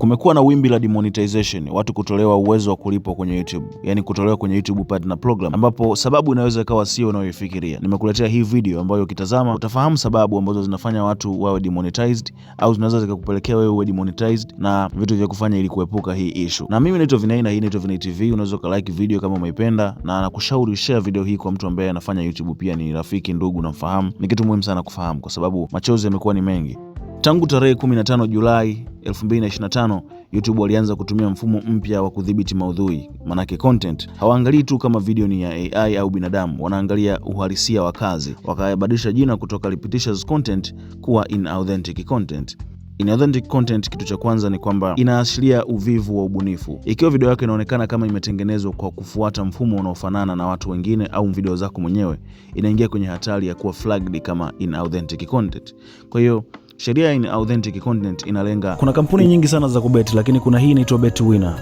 Kumekuwa na wimbi la demonetization, watu kutolewa uwezo wa kulipwa kwenye YouTube, yani kutolewa kwenye YouTube Partner Program, ambapo sababu inaweza ikawa sio unayoifikiria. Nimekuletea hii video ambayo ukitazama utafahamu sababu ambazo zinafanya watu wawe demonetized au zinaweza zikakupelekea wewe uwe demonetized na vitu vya kufanya ili kuepuka hii issue. Na mimi naitwa Vinei na hii naitwa Vinei TV. Unaweza like video kama umeipenda, na nakushauri share video hii kwa mtu ambaye anafanya YouTube pia, ni rafiki, ndugu na mfahamu. Ni kitu muhimu sana kufahamu kwa sababu machozi yamekuwa ni mengi. Tangu tarehe 15 Julai 2025, YouTube walianza kutumia mfumo mpya wa kudhibiti maudhui, manake content. Hawaangalii tu kama video ni ya AI au binadamu, wanaangalia uhalisia wa kazi. Wakabadilisha jina kutoka repetitious content kuwa inauthentic content. Inauthentic content, kitu cha kwanza ni kwamba inaashiria uvivu wa ubunifu. Ikiwa video yako inaonekana kama imetengenezwa kwa kufuata mfumo unaofanana na watu wengine au video zako mwenyewe, inaingia kwenye hatari ya kuwa flagged kama inauthentic content. Kwa hiyo sheria ya inauthentic content inalenga, kuna kampuni nyingi sana za kubeti, lakini kuna hii inaitwa BetWinner.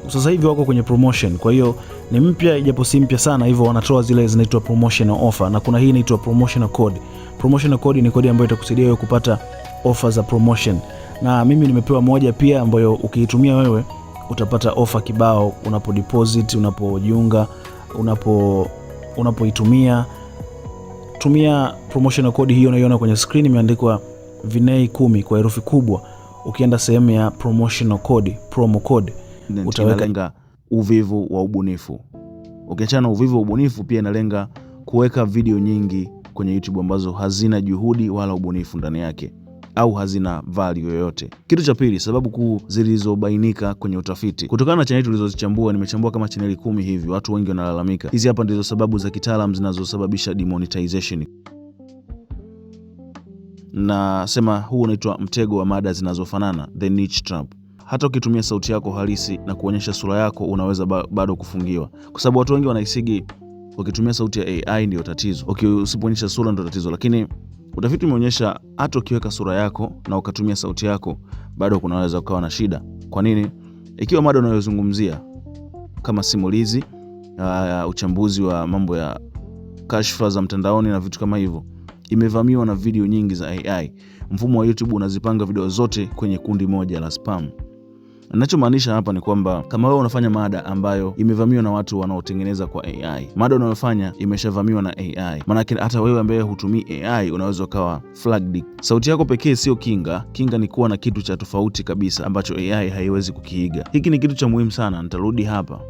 Sasa hivi wako kwenye promotion, kwa hiyo ni mpya ijapo si mpya sana hivyo, wanatoa zile zinaitwa promotional offer, na kuna hii inaitwa promotional code. Promotional code ni kodi ambayo itakusaidia wewe kupata offer za promotion, na mimi nimepewa moja pia ambayo ukiitumia wewe utapata offer kibao unapo deposit, unapojiunga, unapoitumia. Tumia promotional code hiyo unaiona kwenye screen, imeandikwa Vinei 10 kwa herufi kubwa. Ukienda sehemu ya promotional code, promo code, utaweka uvivu wa ubunifu. Ukiachana uvivu wa ubunifu, pia inalenga kuweka video nyingi kwenye YouTube ambazo hazina juhudi wala ubunifu ndani yake au hazina value yoyote. Kitu cha pili, sababu kuu zilizobainika kwenye utafiti. Kutokana na chaneli tulizozichambua, nimechambua kama chaneli 10 hivi, watu wengi wanalalamika. Hizi hapa ndizo sababu za kitaalamu zinazosababisha demonetization. Na sema huu unaitwa mtego wa mada zinazofanana, the niche trap. Hata ukitumia sauti yako halisi na kuonyesha sura yako, unaweza bado kufungiwa, kwa sababu watu wengi wanahisigi ukitumia sauti ya AI ndio tatizo, usipoonyesha sura ndio tatizo. Lakini utafiti umeonyesha hata ukiweka sura yako na ukatumia sauti yako, bado kunaweza ukawa na shida. Kwa nini? Ikiwa mada unayozungumzia kama simulizi, uchambuzi wa mambo ya kashfa za mtandaoni na vitu kama hivyo, imevamiwa na video nyingi za AI, mfumo wa YouTube unazipanga video zote kwenye kundi moja la spam. Ninachomaanisha hapa ni kwamba kama wewe unafanya mada ambayo imevamiwa na watu wanaotengeneza kwa AI, mada unayofanya imeshavamiwa na AI, maanake hata wewe ambaye hutumii AI unaweza ukawa flagged. Sauti yako pekee sio kinga. Kinga ni kuwa na kitu cha tofauti kabisa ambacho AI haiwezi kukiiga. Hiki ni kitu cha muhimu sana, nitarudi hapa.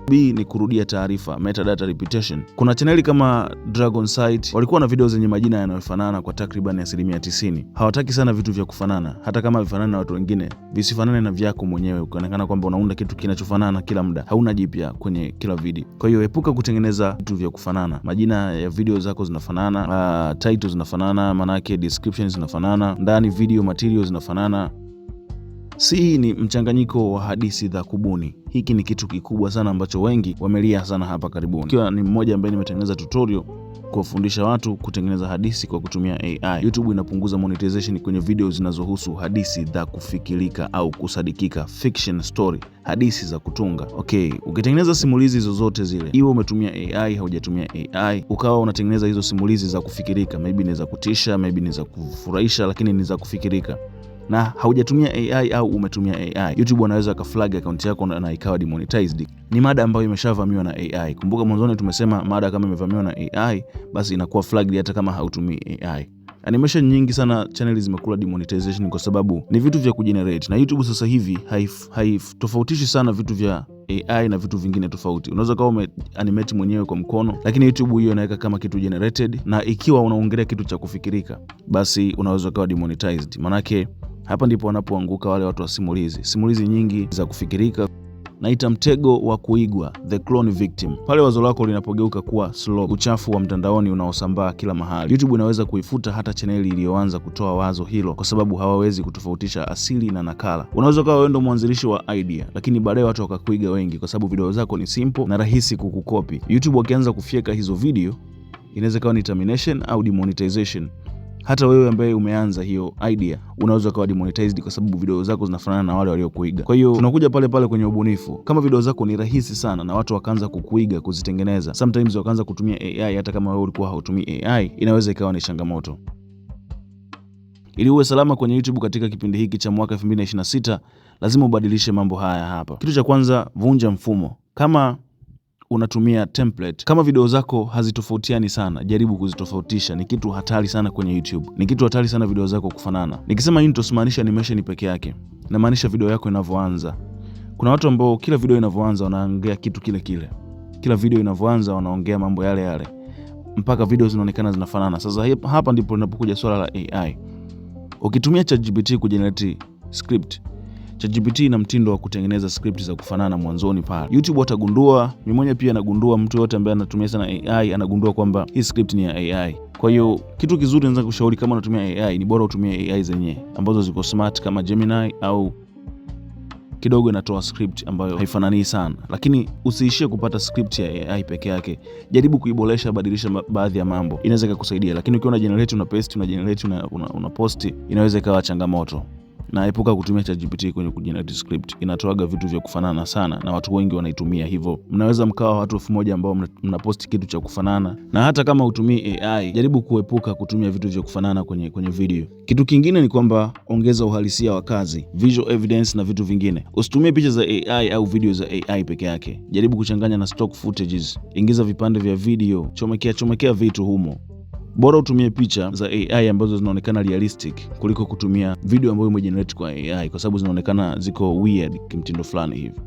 B ni kurudia taarifa, metadata repetition. Kuna chaneli kama Dragon Site walikuwa na video zenye majina yanayofanana kwa takriban 90%. Hawataki sana vitu vya kufanana, hata kama vifanane na watu wengine, visifanane na vyako mwenyewe, ukionekana kwamba unaunda kitu kinachofanana kila muda, hauna jipya kwenye kila video. Kwa hiyo epuka kutengeneza vitu vya kufanana. Majina ya video zako zinafanana, title zinafanana, manake description zinafanana, ndani video materials zinafanana. Si ni mchanganyiko wa hadithi za kubuni. Hiki ni kitu kikubwa sana ambacho wengi wamelia sana hapa karibuni. Ikiwa ni mmoja ambaye nimetengeneza tutorial kuwafundisha watu kutengeneza hadithi kwa kutumia AI. YouTube inapunguza monetization kwenye video zinazohusu hadithi za kufikirika au kusadikika, fiction story, hadithi za kutunga. Ukitengeneza simulizi zozote zile, iwe umetumia AI haujatumia AI, ukawa unatengeneza hizo simulizi za kufikirika, maybe ni za kutisha, maybe ni za kufurahisha, lakini ni za kufikirika, na haujatumia AI au umetumia AI, YouTube wanaweza kaflag account yako na ikawa demonetized. Ni mada ambayo imeshavamiwa na AI. Kumbuka mwanzoni tumesema mada kama imevamiwa na AI basi inakuwa flagged hata kama hautumii AI. Animation nyingi sana channel zimekula demonetization kwa sababu ni vitu vya kugenerate, na YouTube sasa hivi haitofautishi sana vitu vya AI na vitu vingine tofauti. Unaweza kuwa umeanimate mwenyewe kwa mkono, lakini YouTube hiyo inaweka kama kitu generated, na ikiwa unaongelea kitu cha kufikirika basi unaweza kuwa demonetized. Manake hapa ndipo wanapoanguka wale watu wa simulizi nyingi za kufikirika. Naita mtego wa kuigwa, the clone victim. Pale wazo lako linapogeuka kuwa slow, uchafu wa mtandaoni unaosambaa kila mahali, YouTube inaweza kuifuta hata chaneli iliyoanza kutoa wazo hilo, kwa sababu hawawezi kutofautisha asili na nakala. Unaweza kuwa wewe ndo mwanzilishi wa idea, lakini baadaye watu wakakuiga wengi kwa sababu video zako ni simple na rahisi kukukopi. YouTube wakianza kufyeka hizo video, inaweza kuwa ni termination au demonetization. Hata wewe ambaye umeanza hiyo idea unaweza kuwa demonetized kwa sababu video zako zinafanana na wale waliokuiga. Kwa hiyo tunakuja pale kwenye ubunifu. Kama video zako ni rahisi sana na watu wakaanza kukuiga kuzitengeneza, sometimes wakaanza kutumia AI hata kama wewe ulikuwa hautumii AI, inaweza ikawa ni changamoto. Ili uwe salama kwenye YouTube katika kipindi hiki cha mwaka 2026, lazima ubadilishe mambo haya hapa. Kitu cha kwanza, vunja mfumo. Kama unatumia template, kama video zako hazitofautiani sana, jaribu kuzitofautisha. Ni kitu hatari sana kwenye YouTube. Ni kitu hatari sana video zako kufanana. Nikisema intro simaanisha animation peke yake. Namaanisha video yako inavyoanza. Kuna watu ambao kila video inavyoanza wanaongea kitu kile kile. Kila video inavyoanza wanaongea mambo yale yale mpaka video zinaonekana zinafanana. Sasa hapa ndipo linapokuja swala la AI. Ukitumia ChatGPT kujenerate script, ChatGPT ina mtindo wa kutengeneza script za kufanana mwanzoni pale. YouTube watagundua, mimi mwenyewe pia nagundua, mtu yote ambaye anatumia sana AI anagundua kwamba hii script ni ya AI. Kwa hiyo kitu kizuri naweza kushauri, kama unatumia AI ni bora utumie AI zenyewe ambazo ziko smart kama Gemini, au kidogo inatoa script ambayo haifanani sana. Lakini usiishie kupata script ya AI peke yake. Jaribu kuiboresha, badilisha baadhi ya mambo. Inaweza kukusaidia. Lakini ukiwa una generate, una paste, una generate, una post, inaweza ikawa changamoto. Na epuka kutumia ChatGPT kwenye kujenerate script. Inatoaga vitu vya kufanana sana na watu wengi wanaitumia hivyo. Mnaweza mkawa watu 1000 ambao mnaposti kitu cha kufanana. Na hata kama utumii AI, jaribu kuepuka kutumia vitu vya kufanana kwenye video. Kitu kingine ni kwamba ongeza uhalisia wa kazi, visual evidence na vitu vingine. Usitumie picha za AI au video za AI peke yake. Jaribu kuchanganya na stock footages. Ingiza vipande vya video, chomekea vitu humo. Bora utumie picha za AI ambazo zinaonekana realistic kuliko kutumia video ambayo imejenerate kwa AI, kwa sababu zinaonekana ziko weird kimtindo fulani hivi.